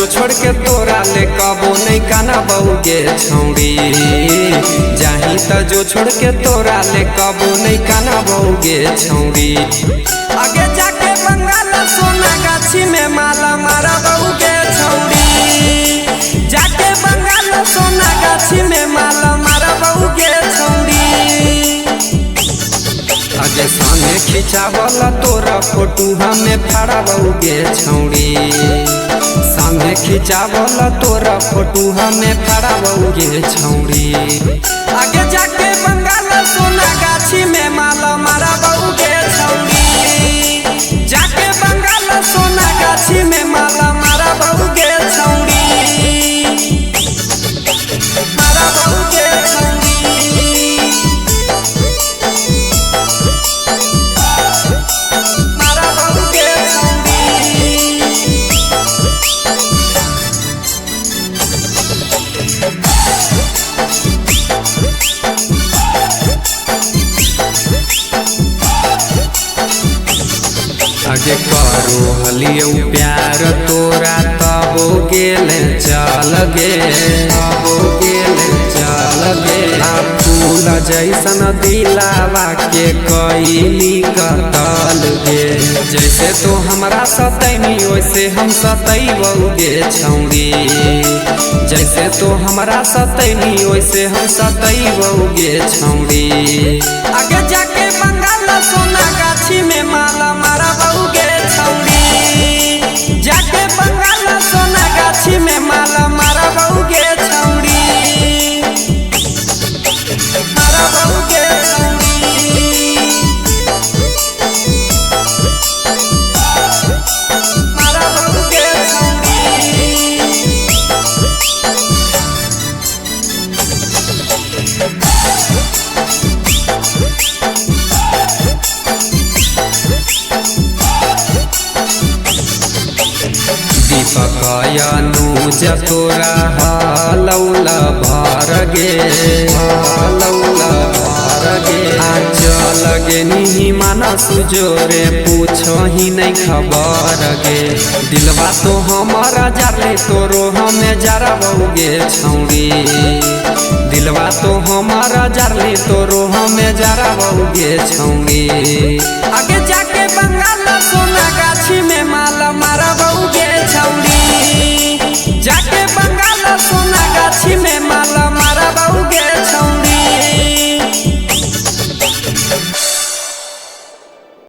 जो छोड़ के तोरा ले कबो नहीं काना बउगे छौड़ी। जाही त जो छोड़ के तोरा ले कबो नहीं काना बउगे छौड़ी। आगे जाके बंगाल सोना गाछी में माला मारा बउगे छौड़ी। जाके बंगाल सोना गाछी में माला मारा बउगे छौड़ी। आगे सामने खिंचावल तोरा फोटो हमें फाड़ा बउगे छौड़ी। सामने खिंचावल तोरा फोटो हमें फाड़ा बउगे छौड़ी। आगे जाके बंगाल सोना गाछी में माला मारा बउगे छौड़ी। जाके बंगाल सोना गाछी में माला मारा बउगे छौड़ी। मारा बउगे छौड़ी। आगे करो हलियो प्यार तोरा तबो गेले चल गे। तबो गेले चल गे। फूल जैसन दिलावा के कैली कतल गे। जैसे तो हमरा सतैनी वैसे हम सतैबउगे छौड़ी। जैसे तो हमरा सतैनी वैसे हम सतैबउगे छौड़ी। आगे जाके बंगाल सोना गाछी में माला मारा बउगे छौड़ी। जाके बंगाल सोना गाछी में माला मारा बउगे छौड़ी। मारा बउगे छौड़ी। मारा बउगे छौड़ी। दीपक अनुज तोरा हलौला भर गे। हलौला भर गे। चल गे नहीं माना सुजोरे पूछो ही नहीं खबर गे। दिलवा तो हमारा जाले तोरो हमें जरा बउगे छौड़ी। दिलवा तो हमारा जाले तोरो हमें जरा बउगे छौड़ी। आगे